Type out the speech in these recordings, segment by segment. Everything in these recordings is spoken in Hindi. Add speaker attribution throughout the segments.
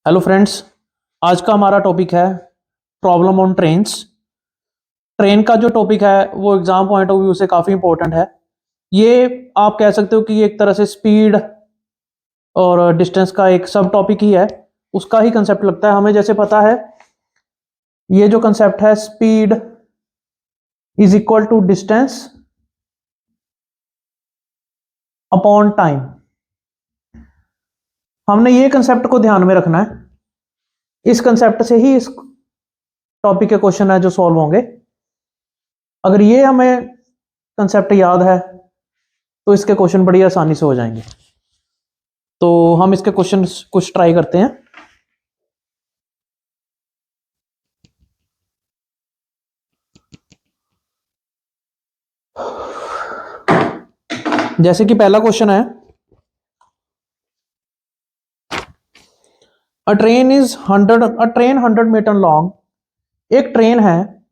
Speaker 1: Hello friends. आज का हमारा टॉपिक है प्रॉब्लम ऑन ट्रेन्स। ट्रेन का जो टॉपिक है वो एग्जाम पॉइंट ऑफ व्यू से काफ़ी इंपॉर्टेंट है। ये आप कह सकते हो कि ये एक तरह से स्पीड और डिस्टेंस का एक सब टॉपिक ही है, उसका ही कंसेप्ट लगता है हमें। जैसे पता है ये जो कंसेप्ट है speed is equal to distance upon time, हमने ये कंसेप्ट को ध्यान में रखना है। इस कंसेप्ट से ही इस टॉपिक के क्वेश्चन है जो सॉल्व होंगे। अगर ये हमें कंसेप्ट याद है तो इसके क्वेश्चन बड़ी आसानी से हो जाएंगे। तो हम इसके क्वेश्चन कुछ ट्राई करते हैं। जैसे कि पहला क्वेश्चन है, अ ट्रेन 100 मीटर लॉन्ग। एक ट्रेन है,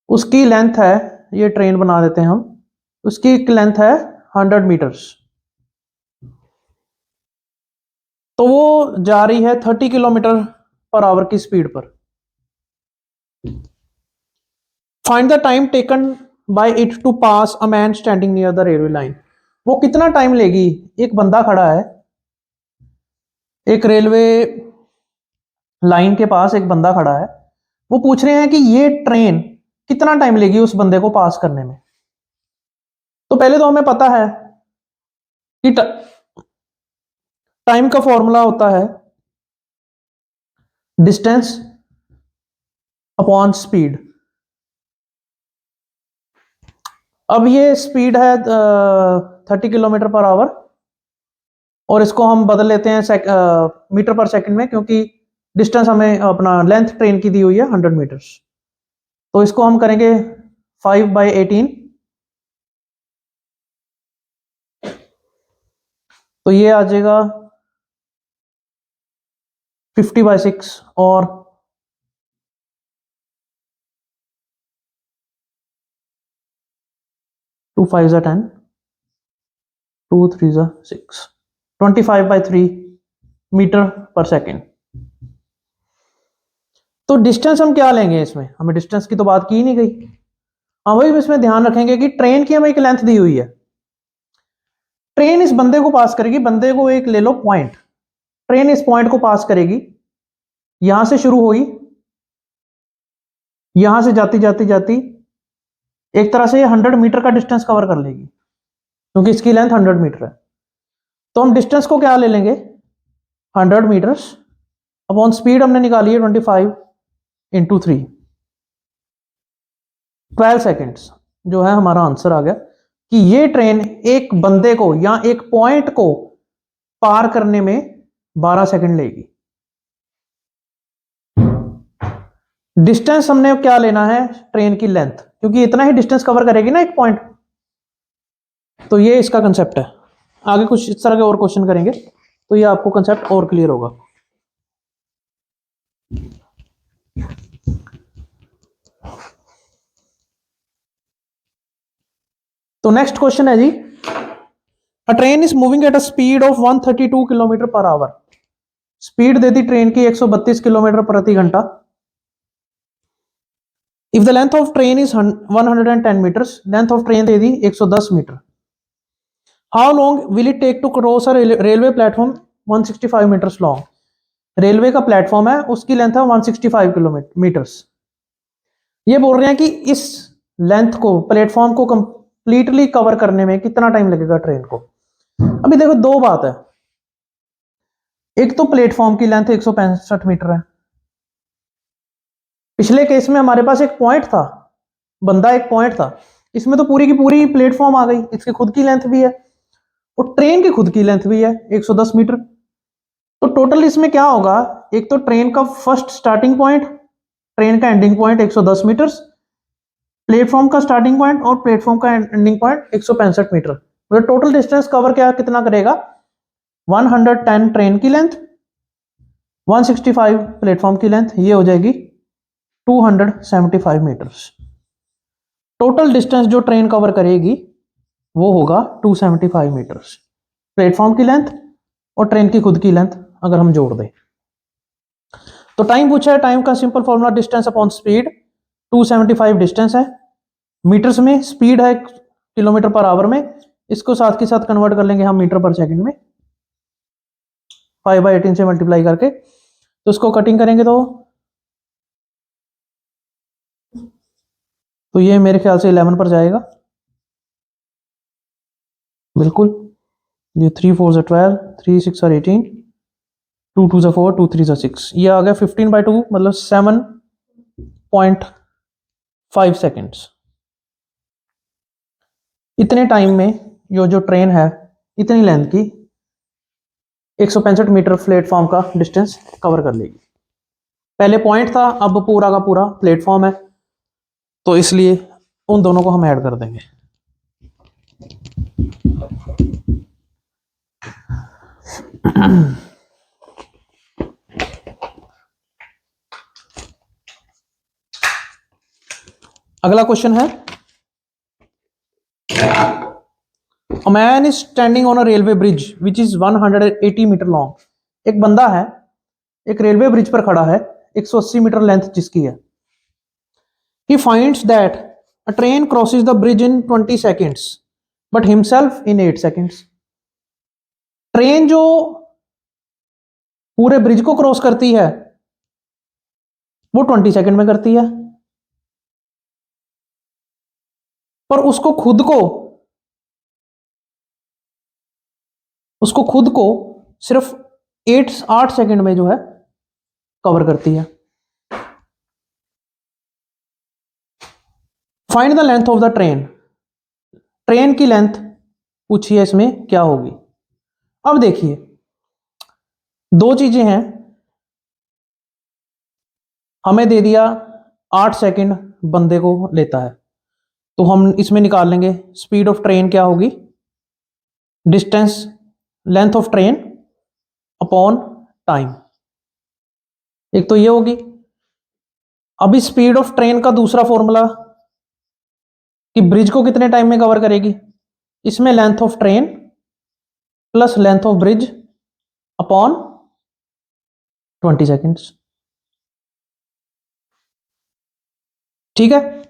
Speaker 1: उसकी लेंथ है, ये ट्रेन बना देते हैं हम, उसकी लेंथ है 100 मीटर्स। तो वो जा रही है 30 किलोमीटर पर आवर की स्पीड पर। Find the time taken by it to pass a man standing near the railway line. वो कितना टाइम लेगी, एक बंदा खड़ा है, एक रेलवे लाइन के पास एक बंदा खड़ा है, वो पूछ रहे हैं कि ये ट्रेन कितना टाइम लेगी उस बंदे को पास करने में। तो पहले तो हमें पता है कि टाइम का फॉर्मूला होता है डिस्टेंस अपॉन स्पीड। अब ये स्पीड है 30 किलोमीटर पर आवर, और इसको हम बदल लेते हैं मीटर पर सेकंड में, क्योंकि डिस्टेंस हमें अपना लेंथ ट्रेन की दी हुई है 100 मीटर्स। तो इसको हम करेंगे 5/18। तो ये आ जाएगा 50/6, और 2 5 10, 2 3 6, 25/3 मीटर पर सेकेंड। तो डिस्टेंस हम क्या लेंगे, इसमें हमें डिस्टेंस की तो बात की ही नहीं गई। हाँ, वही इसमें ध्यान रखेंगे कि ट्रेन की हमें एक लेंथ दी हुई है, ट्रेन इस बंदे को पास करेगी, बंदे को एक ले लो पॉइंट, ट्रेन इस पॉइंट को पास करेगी, यहां से शुरू हुई, यहां से जाती जाती जाती एक तरह से ये 100 मीटर का डिस्टेंस कवर कर लेगी, क्योंकि इसकी लेंथ 100 मीटर है। तो हम डिस्टेंस को क्या ले लेंगे, 100 मीटर्स अपॉन स्पीड हमने निकाली है 25 इंटू 3, 12 सेकेंड्स जो है हमारा आंसर आ गया कि ये ट्रेन एक बंदे को या एक पॉइंट को पार करने में 12 सेकंड लेगी। डिस्टेंस हमने क्या लेना है, ट्रेन की लेंथ, क्योंकि इतना ही डिस्टेंस कवर करेगी ना एक पॉइंट। तो ये इसका कंसेप्ट है। आगे कुछ इस तरह के और क्वेश्चन करेंगे तो ये आपको कंसेप्ट और क्लियर होगा। तो नेक्स्ट क्वेश्चन है जी, a train is moving at a speed of 132 kilometre per hour. Speed दे दी ट्रेन की 132 किलोमीटर प्रति घंटा। If the length of train is 110 metres, length of train दे दी 110 metre. How long will it take to cross a railway platform 165 metres long. Railway का प्लेटफॉर्म है, उसकी लेंथ है 165 किलोमीटर्स। ये बोल रहे हैं कि इस लेंथ को, प्लेटफॉर्म को कंप्लीटली कवर करने में कितना टाइम लगेगा ट्रेन को। अभी देखो दो बात है, एक तो प्लेटफॉर्म की लेंथ 165 मीटर है, पिछले केस में हमारे पास एक पॉइंट था, बंदा एक पॉइंट था, इसमें तो पूरी की पूरी प्लेटफॉर्म आ गई, इसकी खुद की लेंथ भी है और ट्रेन की खुद की लेंथ भी है 110 मीटर। तो टोटल इसमें क्या होगा, एक तो ट्रेन का फर्स्ट स्टार्टिंग पॉइंट, ट्रेन का एंडिंग पॉइंट 110 मीटर्स, प्लेटफॉर्म का स्टार्टिंग पॉइंट और प्लेटफॉर्म का एंडिंग पॉइंट 165 मीटर। मतलब टोटल डिस्टेंस कवर क्या कितना करेगा, 110 ट्रेन की लेंथ, 165 प्लेटफॉर्म की लेंथ, ये हो जाएगी 275 मीटर्स। टोटल डिस्टेंस जो ट्रेन कवर करेगी वो होगा 275 मीटर्स, प्लेटफॉर्म की लेंथ और ट्रेन की खुद की लेंथ अगर हम जोड़ दें। तो टाइम पूछा है, टाइम का simple formula distance upon speed, 275 distance है, मीटर्स में स्पीड है किलोमीटर पर आवर में, इसको साथ के साथ कन्वर्ट कर लेंगे हम मीटर पर सेकंड में, 5/18 से मल्टीप्लाई करके, तो उसको कटिंग करेंगे तो ये मेरे ख्याल से 11 पर जाएगा, बिल्कुल। ये 3 4 12, 3 6 18, 2 2 4, 2 3 6, ये आ गया 15/2 मतलब 7.5 सेकेंड्स। इतने टाइम में जो ट्रेन है इतनी लेंथ की 165 मीटर प्लेटफॉर्म का डिस्टेंस कवर कर लेगी। पहले पॉइंट था, अब पूरा का पूरा प्लेटफॉर्म है, तो इसलिए उन दोनों को हम ऐड कर देंगे। अगला क्वेश्चन है, A man is standing on a railway bridge which is 180 metre long. एक बंदा है, एक रेलवे ब्रिज पर खड़ा है, 180 मीटर लेंथ जिसकी है। He finds that a train crosses the bridge in 20 seconds but himself in 8 seconds। Train जो पूरे ब्रिज को क्रॉस करती है वो 20 सेकंड में करती है, पर उसको खुद को सिर्फ 8 सेकंड में जो है कवर करती है। Find the length of the train. Train की लेंथ पूछी है, इसमें क्या होगी। अब देखिए, दो चीजें हैं, हमें दे दिया 8 सेकंड बंदे को लेता है, तो हम इसमें निकाल लेंगे स्पीड ऑफ ट्रेन क्या होगी, distance length of train upon time, एक तो ये होगी। अभी स्पीड ऑफ ट्रेन का दूसरा फॉर्मूला कि ब्रिज को कितने टाइम में कवर करेगी, इसमें length of train plus length of bridge upon 20 seconds. ठीक है,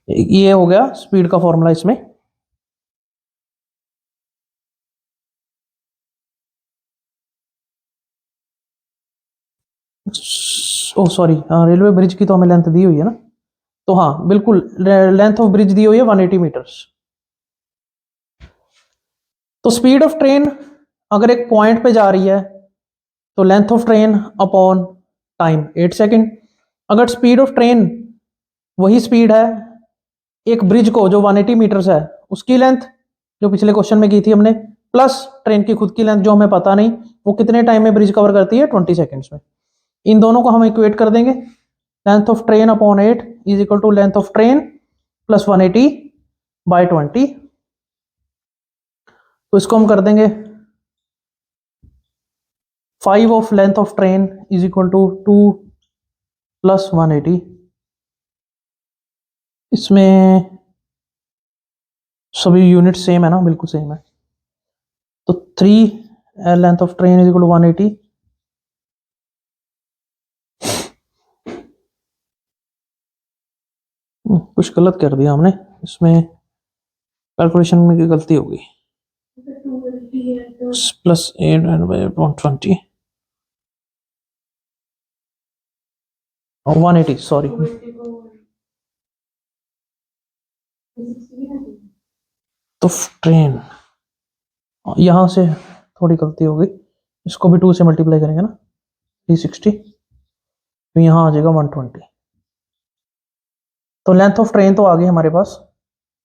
Speaker 1: ये हो गया स्पीड का फॉर्मूला इसमें। ओ सॉरी, रेलवे ब्रिज की तो हमें लेंथ दी हुई है ना, तो हाँ बिल्कुल, लेंथ ऑफ ब्रिज दी हुई है 180 मीटर्स। तो स्पीड ऑफ ट्रेन अगर एक पॉइंट पे जा रही है तो length of train upon time 8 second. अगर स्पीड ऑफ ट्रेन वही स्पीड है एक ब्रिज को जो 180 मीटर्स है उसकी लेंथ जो पिछले क्वेश्चन में की थी हमने, प्लस ट्रेन की खुद की लेंथ जो हमें पता नहीं वो कितने टाइम में ब्रिज कवर करती है, 20 सेकेंड्स में। इन दोनों को हम इक्वेट कर देंगे, length of train upon 8 is equal to length of train plus 180/20। तो इसको हम कर देंगे 5 of length of train is equal to 2 plus 180। इसमें सभी यूनिट सेम है ना, बिल्कुल सेम है, तो 3 length of train is equal to 180 कुछ गलत कर दिया हमने, इसमें कैलकुलेशन में गलती होगी, प्लस 8/20 और 180 सॉरी, तो ट्रेन यहां से थोड़ी गलती हो गई, इसको भी 2 से मल्टीप्लाई करेंगे ना, 360, तो यहां आ जाएगा 120। तो लेंथ ऑफ ट्रेन तो आ गई हमारे पास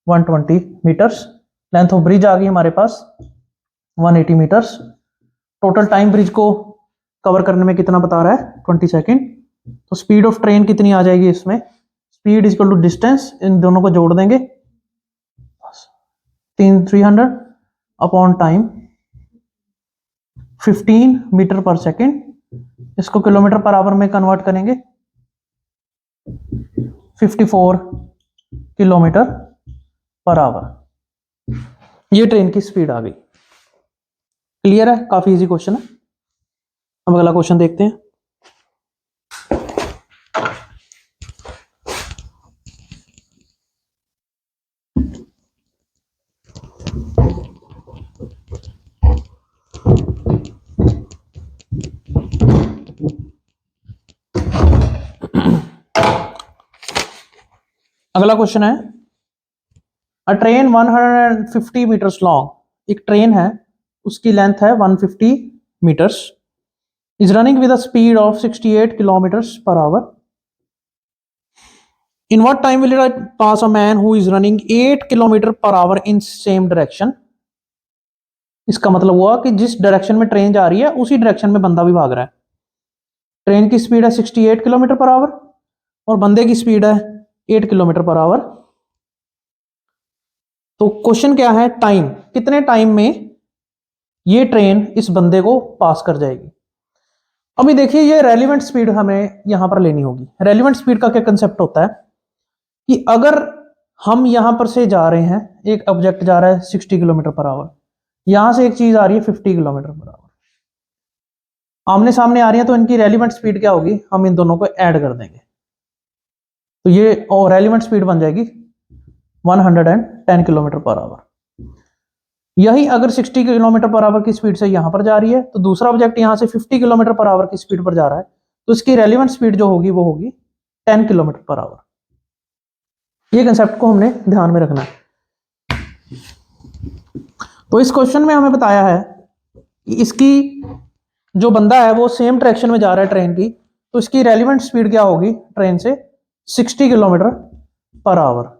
Speaker 1: 120 मीटर्स, लेंथ ऑफ ब्रिज आ गई हमारे पास 180 मीटर्स। टोटल टाइम ब्रिज को कवर करने में कितना बता रहा है, 20 सेकेंड। तो स्पीड ऑफ ट्रेन कितनी आ जाएगी इसमें, speed is equal to distance, इन दोनों को जोड़ देंगे 300 upon time 15 metre per second, इसको किलोमीटर पर आवर में कन्वर्ट करेंगे 54 किलोमीटर पर आवर। ये ट्रेन की स्पीड आ गई। क्लियर है, काफी इजी क्वेश्चन है। अब अगला क्वेश्चन देखते हैं। अगला क्वेश्चन है, अ ट्रेन 150 मीटर्स लॉन्ग, एक ट्रेन है उसकी लेंथ है 150 metres, is running with a speed of 68 kilometres per hour, in what time will it pass a man who is running 8 kilometre per hour in same direction. इसका मतलब हुआ कि जिस डायरेक्शन में ट्रेन जा रही है उसी डायरेक्शन में बंदा भी भाग रहा है। ट्रेन की स्पीड है 68 किलोमीटर पर आवर और बंदे की स्पीड है 8 किलोमीटर पर आवर। तो क्वेश्चन क्या है, टाइम, कितने टाइम में ये ट्रेन इस बंदे को पास कर जाएगी। अभी देखिए ये रेलिवेंट स्पीड हमें यहां पर लेनी होगी। रेलिवेंट स्पीड का क्या कंसेप्ट होता है कि अगर हम यहां पर से जा रहे हैं, एक ऑब्जेक्ट जा रहा है 60 किलोमीटर पर आवर, यहां से एक चीज आ रही है 50 किलोमीटर पर आवर, आमने सामने आ रही है, तो इनकी रेलिवेंट स्पीड क्या होगी, हम इन दोनों को ऐड कर देंगे तो ये रेलिवेंट स्पीड बन जाएगी 110 किलोमीटर पर आवर। यही अगर 60 किलोमीटर पर आवर की स्पीड से यहां पर जा रही है तो दूसरा ऑब्जेक्ट यहां से 50 किलोमीटर पर आवर की स्पीड पर जा रहा है, तो इसकी रेलिवेंट स्पीड जो होगी वो होगी 10 किलोमीटर पर आवर। ये कंसेप्ट को हमने ध्यान में रखना है। तो इस क्वेश्चन में हमें बताया है कि इसकी जो बंदा है वो सेम डायरेक्शन में जा रहा है ट्रेन की, तो इसकी रेलिवेंट स्पीड क्या होगी ट्रेन से, 60 किलोमीटर पर आवर।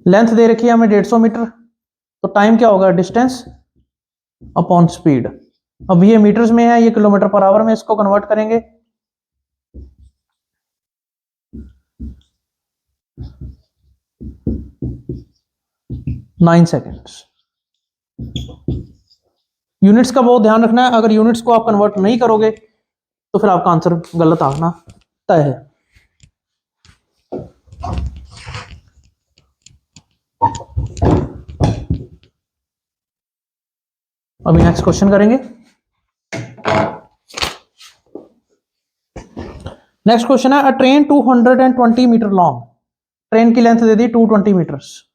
Speaker 1: लेंथ दे रखी है हमें 150 मीटर, तो टाइम क्या होगा, डिस्टेंस अपॉन स्पीड। अब ये मीटर्स में है, ये किलोमीटर पर आवर में, इसको कन्वर्ट करेंगे 9 सेकेंड्स। यूनिट्स का बहुत ध्यान रखना है, अगर यूनिट्स को आप कन्वर्ट नहीं करोगे तो फिर आपका आंसर गलत आना तय है। अभी नेक्स्ट क्वेश्चन करेंगे। नेक्स्ट क्वेश्चन है, a train 220 metre long, train की लेंथ दे दी 220 metres,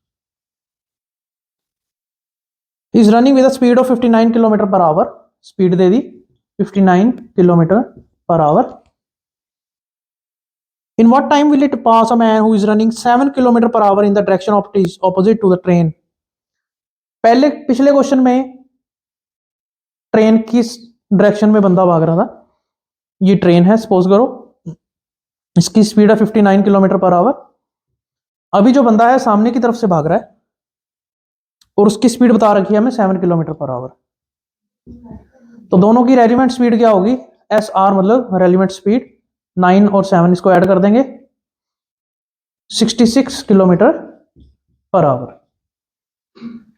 Speaker 1: is running with speed of 59 kilometre per hour, speed दे दी 59 kilometre per hour, in what time will it pass a man who is running 7 kilometre per hour in the direction of opposite to the train. पहले पिछले क्वेश्चन में ट्रेन किस डायरेक्शन में बंदा भाग रहा था, ये ट्रेन है सपोज करो, इसकी स्पीड है 59 किलोमीटर पर आवर, अभी जो बंदा है सामने की तरफ से भाग रहा है और उसकी स्पीड बता रखी है हमें 7 किलोमीटर पर आवर। तो दोनों की रेलिवेंट स्पीड क्या होगी, एस आर मतलब रेलिवेंट स्पीड, 9 और 7 इसको ऐड कर देंगे 66 किलोमीटर पर आवर।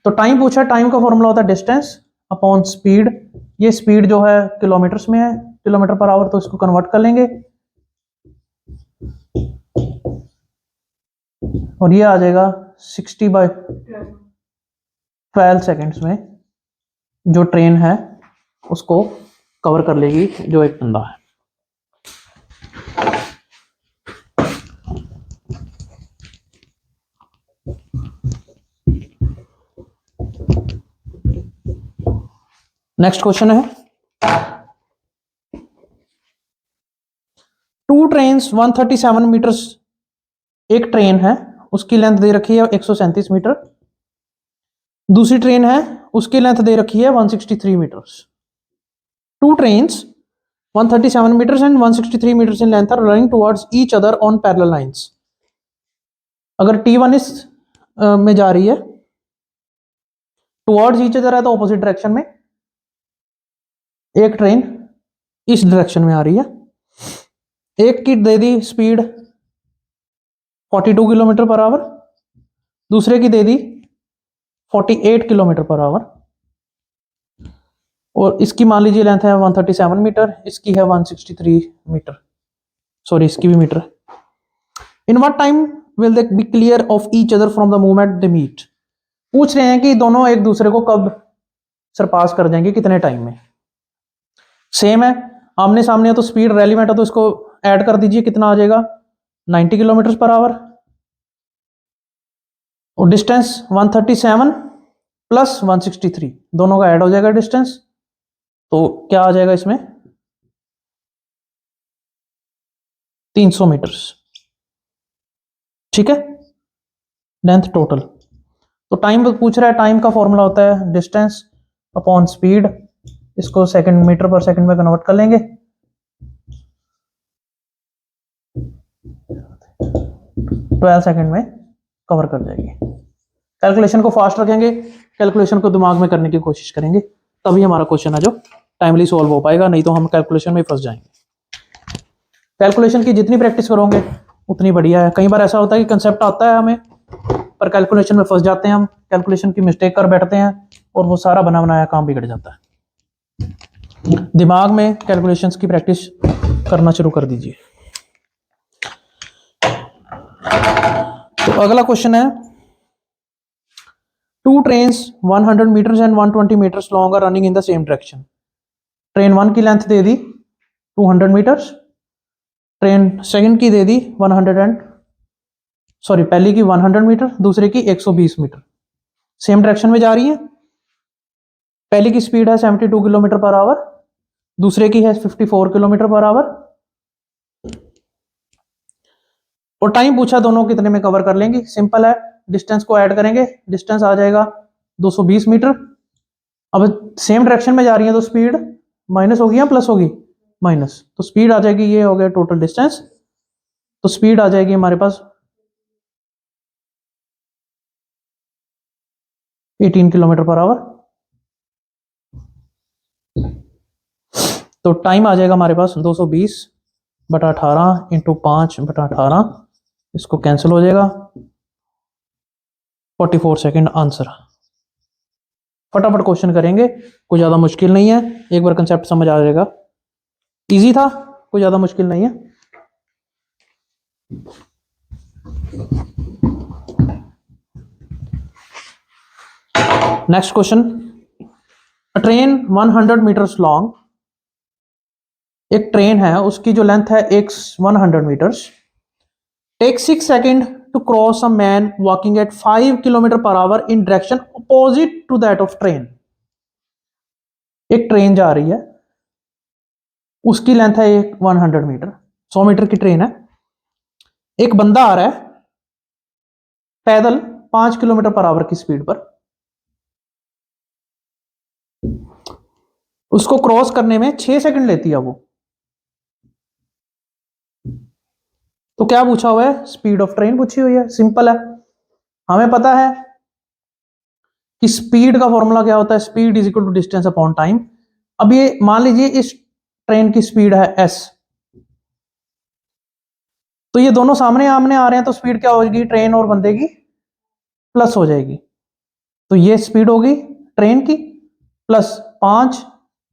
Speaker 1: तो टाइम पूछा, टाइम का फॉर्मूला होता है डिस्टेंस अपॉन स्पीड, ये स्पीड जो है किलोमीटर्स में है, किलोमीटर पर आवर, तो इसको कन्वर्ट कर लेंगे और ये आ जाएगा 60/12 सेकेंड्स में जो ट्रेन है उसको कवर कर लेगी जो एक बंदा है। नेक्स्ट क्वेश्चन है, टू ट्रेन्स 137 मीटर्स, एक ट्रेन है उसकी लेंथ दे रखी है 137 मीटर, दूसरी ट्रेन है उसकी लेंथ दे रखी है 163 metres. Two trains 137 meters and 163 meters in length are running towards each other on parallel lines। अगर T1 इस में जा रही है, टुवर्ड्स ईच अदर है तो ऑपोजिट डायरेक्शन में, एक ट्रेन इस डायरेक्शन में आ रही है, एक की दे दी स्पीड 42 किलोमीटर पर आवर, दूसरे की दे दी 48 किलोमीटर पर आवर, और इसकी मान लीजिए लेंथ है 137 मीटर, इसकी है 163 मीटर, सॉरी इसकी भी metre. In what time will they be clear of each other from the moment they meet. पूछ रहे हैं कि दोनों एक दूसरे को कब सरपास कर जाएंगे, कितने टाइम में। सेम है, आमने सामने है तो स्पीड रेलिवेंट है तो इसको ऐड कर दीजिए, कितना आ जाएगा 90 किलोमीटर पर आवर, और डिस्टेंस 137 प्लस 163 दोनों का ऐड हो जाएगा डिस्टेंस, तो क्या आ जाएगा इसमें 300 मीटर्स। ठीक है, लेंथ टोटल। तो टाइम पूछ रहा है, टाइम का फॉर्मूला होता है डिस्टेंस अपॉन स्पीड, इसको सेकंड मीटर पर सेकंड में कन्वर्ट कर लेंगे। 12 सेकंड में कवर कर जाएगी। कैलकुलेशन को फास्ट रखेंगे, कैलकुलेशन को दिमाग में करने की कोशिश करेंगे, तभी हमारा क्वेश्चन है जो टाइमली सॉल्व हो पाएगा, नहीं तो हम कैलकुलेशन में फंस जाएंगे। कैलकुलेशन की जितनी प्रैक्टिस करोगे उतनी बढ़िया है। कई बार ऐसा होता है कि कंसेप्ट आता है हमें, पर कैलकुलेशन में फंस जाते हैं हम, कैलकुलेशन की मिस्टेक कर बैठते हैं और वो सारा बना बनाया काम बिगड़ जाता है। दिमाग में कैलकुलेशंस की प्रैक्टिस करना शुरू कर दीजिए। तो अगला क्वेश्चन है, two trains 100 metres and 120 metres long are running in the same direction. Train 1 की लेंथ दे दी 200 मीटर्स, ट्रेन सेकंड की दे दी 100 पहली की 100 मीटर, दूसरे की 120 मीटर, सेम डायरेक्शन में जा रही है। पहली की स्पीड है 72 किलोमीटर पर आवर, दूसरे की है 54 किलोमीटर पर आवर, और टाइम पूछा दोनों कितने में कवर कर लेंगी। सिंपल है, डिस्टेंस को ऐड करेंगे, डिस्टेंस आ जाएगा 220 मीटर। अब सेम डायरेक्शन में जा रही है तो स्पीड माइनस होगी या प्लस होगी, माइनस, तो स्पीड आ जाएगी, ये हो गया टोटल डिस्टेंस, तो स्पीड आ जाएगी हमारे पास 18 किलोमीटर पर आवर। तो टाइम आ जाएगा हमारे पास 220 बटा 18 इंटू 5 बटा 18, इसको कैंसिल हो जाएगा, 44 सेकेंड आंसर। फटाफट क्वेश्चन करेंगे, कोई ज्यादा मुश्किल नहीं है, एक बार कंसेप्ट समझ आ जाएगा। इजी था, कोई ज्यादा मुश्किल नहीं है। Next question, a train 100 metres long, एक ट्रेन है उसकी जो लेंथ है 100 metres, take 6 second to cross a man walking at 5 kilometre per hour in direction opposite to that of train. एक ट्रेन जा रही है, उसकी लेंथ है 100 मीटर, 100 मीटर की ट्रेन है, एक बंदा आ रहा है पैदल 5 किलोमीटर पर आवर की स्पीड पर, उसको क्रॉस करने में 6 सेकंड लेती है वो। तो क्या पूछा हुआ है, स्पीड ऑफ ट्रेन पूछी हुई है। सिंपल है, हमें पता है कि स्पीड का फॉर्मूला क्या होता है, speed is equal to distance upon time. अब ये मान लीजिए इस ट्रेन की स्पीड है s, तो ये दोनों सामने आमने आ रहे हैं, तो स्पीड क्या होगी, ट्रेन और बंदे की प्लस हो जाएगी। तो ये स्पीड होगी ट्रेन की प्लस 5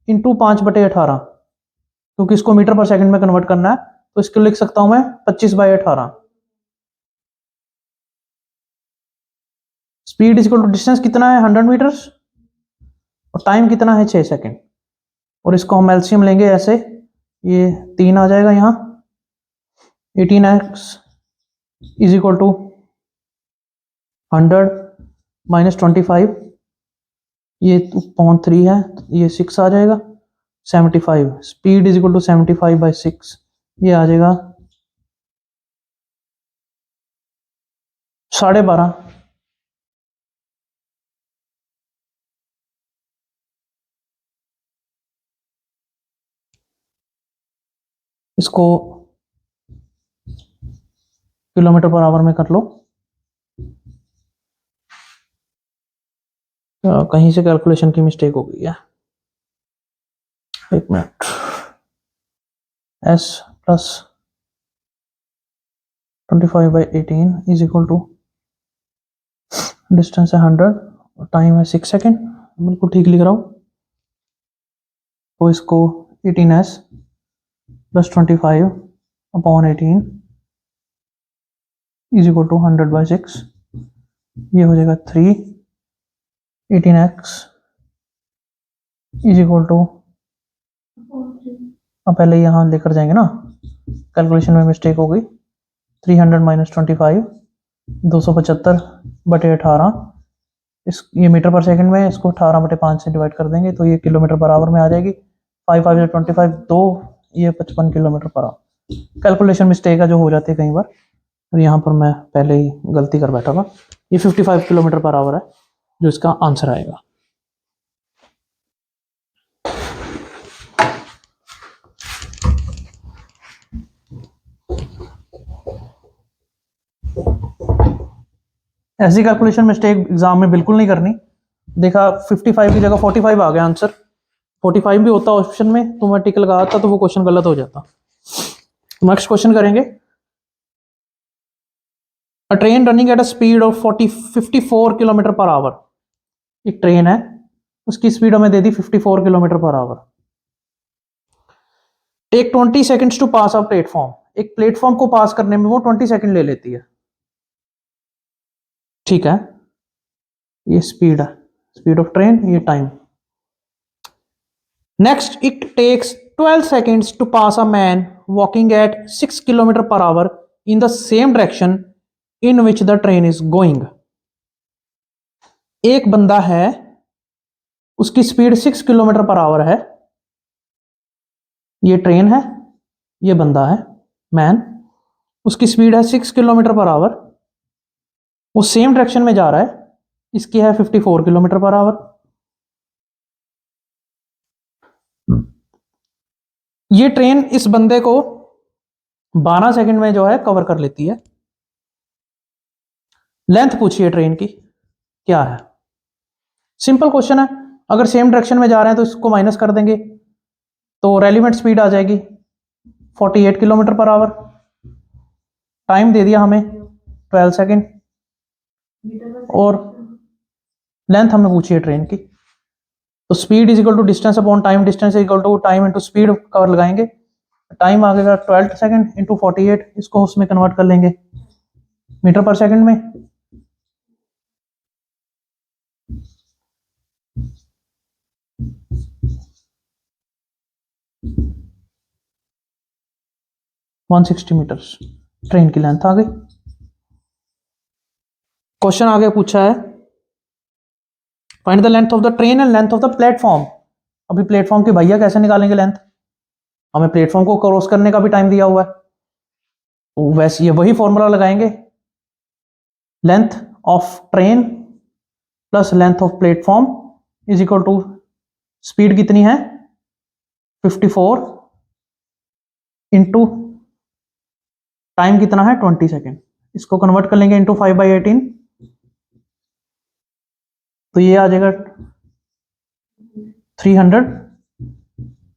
Speaker 1: इंटू 5 बटे 18, क्योंकि इसको मीटर पर सेकंड में कन्वर्ट करना है, तो इसको लिख सकता हूं मैं 25/18। Speed is equal to distance कितना है 100 मीटर्स, और टाइम कितना है 6 सेकंड, और इसको हम एलसीएम लेंगे ऐसे, ये 3 आ जाएगा यहाँ, 18x is equal to 100 minus 25, ये 0.3 है, ये 6 आ जाएगा, 75, स्पीड इज इक्वल टू 75/6, ये आ जाएगा 12.5। इसको किलोमीटर पर आवर में कर लो, कहीं से कैलकुलेशन की मिस्टेक हो गई है, एक minute. s plus 25/18 is equal to, distance है 100, टाइम है 6 सेकेंड, बिल्कुल ठीक लिख रहा हूँ। तो इसको 18s plus 25 upon 18 is equal to 100/6, ये हो जाएगा 3, 18x इज इक्वल टू, अब पहले यहाँ लेकर जाएंगे ना, कैलकुलेशन में मिस्टेक हो गई, 300 माइनस 25, 275/18, इस ये मीटर पर सेकंड में, इसको 18/5 से डिवाइड कर देंगे तो ये किलोमीटर पर आवर में आ जाएगी, 5 5 25 2, ये 55 kilometre per our. Calculation mistake है जो हो जाती है कई बार, और यहाँ पर मैं पहले ही गलती कर बैठा था। ये 55 किलोमीटर पर आवर है जो इसका आंसर आएगा। ऐसी कैलकुलेशन मिस्टेक एग्जाम में बिल्कुल नहीं करनी। देखा 55 की जगह 45 आ गया आंसर, 45 भी होता ऑप्शन में तो मैं टिक लगाता तो वो क्वेश्चन गलत हो जाता। नेक्स्ट क्वेश्चन करेंगे। A train running at a speed of 54 kilometre per hour. एक ट्रेन है, उसकी स्पीड हमें दे दी 54 kilometre per hour. Take 20 seconds to pass a platform. एक प्लेटफॉर्म को पास करने में वो 20 सेकेंड ले लेती है, ठीक है। ये स्पीड है, स्पीड ऑफ ट्रेन, ये time. Next, it takes 12 seconds to pass a man walking at 6 kilometre per hour in the same direction in which the train is going. एक बंदा है, उसकी स्पीड 6 किलोमीटर पर आवर है। ये ट्रेन है, ये बंदा है मैन, उसकी स्पीड है 6 किलोमीटर पर आवर, वो सेम डायरेक्शन में जा रहा है, इसकी है 54 किलोमीटर पर आवर। ये ट्रेन इस बंदे को 12 सेकंड में जो है कवर कर लेती है। लेंथ पूछिए ट्रेन की क्या है। सिंपल क्वेश्चन है, अगर सेम डायरेक्शन में जा रहे हैं तो इसको माइनस कर देंगे तो रेलिवेंट स्पीड आ जाएगी 48 किलोमीटर पर आवर। टाइम दे दिया हमें 12 सेकंड, और लेंथ हमें पूछी है ट्रेन की। तो speed is equal to distance upon time, distance is equal to time into speed cover लगाएंगे। टाइम आ गया 12 सेकंड इंटू 48, इसको उसमें कन्वर्ट कर लेंगे मीटर पर सेकंड में। वन 160 मीटर्स ट्रेन की लेंथ आ गई। क्वेश्चन आगे पूछा है, find the length of the train and length of the platform. अभी प्लेटफॉर्म की भैया कैसे निकालेंगे लेंथ, हमें प्लेटफॉर्म को क्रॉस करने का भी टाइम दिया हुआ है, तो वैसे ये वही फॉर्मूला लगाएंगे, length of train plus length of platform is equal to speed कितनी है 54 इंटू टाइम कितना है 20 सेकेंड, इसको कन्वर्ट कर लेंगे इंटू 5/18, तो ये आ जाएगा 300।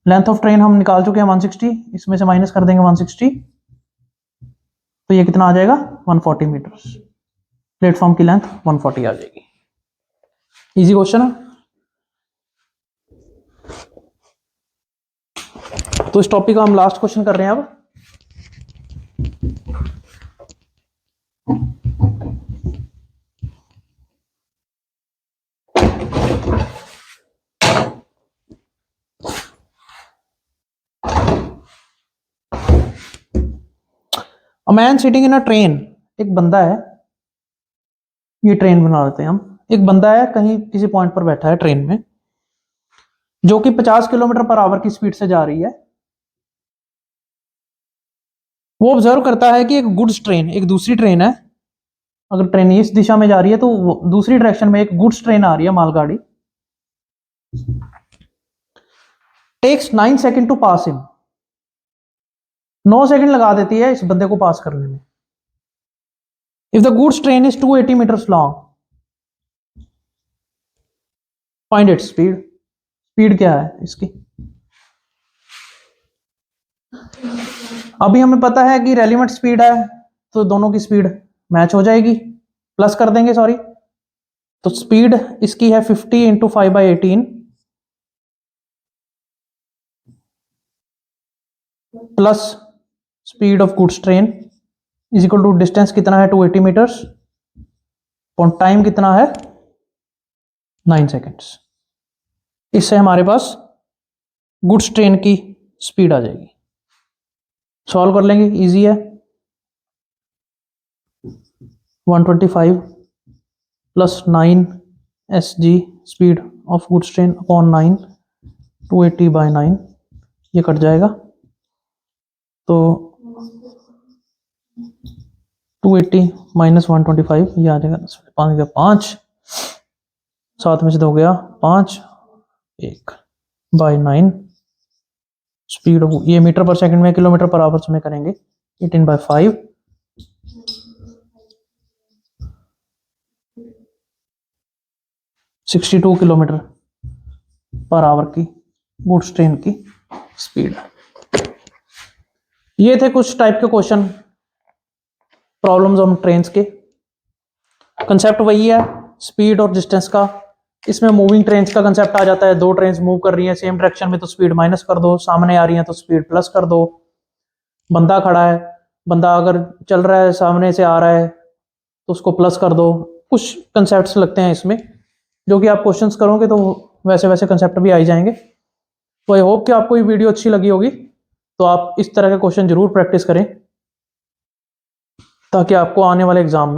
Speaker 1: लेंथ ऑफ ट्रेन हम निकाल चुके हैं 160, इसमें से माइनस कर देंगे 160, तो ये कितना आ जाएगा 140 मीटर। प्लेटफॉर्म की लेंथ 140 आ जाएगी। इजी क्वेश्चन है। तो इस टॉपिक का हम लास्ट क्वेश्चन कर रहे हैं अब। A man sitting in a train. एक बंदा है, ये ट्रेन बना लेते हैं हम। एक बंदा है कहीं किसी पॉइंट पर बैठा है ट्रेन में, जो कि 50 किलोमीटर पर आवर की स्पीड से जा रही है। वो ऑब्जर्व करता है कि एक गुड्स ट्रेन, एक दूसरी ट्रेन है, अगर ट्रेन इस दिशा में जा रही है तो दूसरी डायरेक्शन में एक गुड्स ट्रेन आ रही है, मालगाड़ी। Takes 9 second to pass him. 9 second लगा देती है इस बंदे को पास करने में। If the goods train is 280 metres long, find its speed. Speed क्या है इसकी। अभी हमें पता है कि रेलिवेंट स्पीड है, तो दोनों की स्पीड मैच हो जाएगी, प्लस कर देंगे सॉरी। तो स्पीड इसकी है 50 into 5/18 plus speed of goods train is equal to distance कितना है 280 मीटर्स और टाइम कितना है 9 सेकेंड्स। इससे हमारे पास गुड्स ट्रेन की स्पीड आ जाएगी। सॉल्व कर लेंगे, इजी है। 125 plus 9 SG speed of goods train upon 9, 280/9, ये कट जाएगा तो 280 माइनस 125 ये आ जाएगा 5 7 में से 2 गया 5 1 बाई 9 स्पीड ये मीटर पर सेकंड में किलोमीटर पर आवर्स में करेंगे 18/5 62 किलोमीटर पर आवर की गुड्स ट्रेन की स्पीड। ये थे कुछ टाइप के क्वेश्चन प्रॉब्लम्स ऑन ट्रेन्स के। कंसेप्ट वही है स्पीड और डिस्टेंस का। इसमें मूविंग ट्रेन्स का कंसेप्ट आ जाता है, दो ट्रेन्स मूव कर रही हैं सेम डायरेक्शन में तो स्पीड माइनस कर दो, सामने आ रही हैं तो स्पीड प्लस कर दो। बंदा खड़ा है, बंदा अगर चल रहा है सामने से आ रहा है तो उसको प्लस कर दो। कुछ कंसेप्ट्स लगते हैं इसमें जो कि आप क्वेश्चंस करोगे तो वैसे वैसे कंसेप्ट भी आ ही जाएंगे। तो आई होप कि आपको ये वीडियो अच्छी लगी होगी, तो आप इस तरह के क्वेश्चन जरूर प्रैक्टिस करें ताकि आपको आने वाले एग्जाम में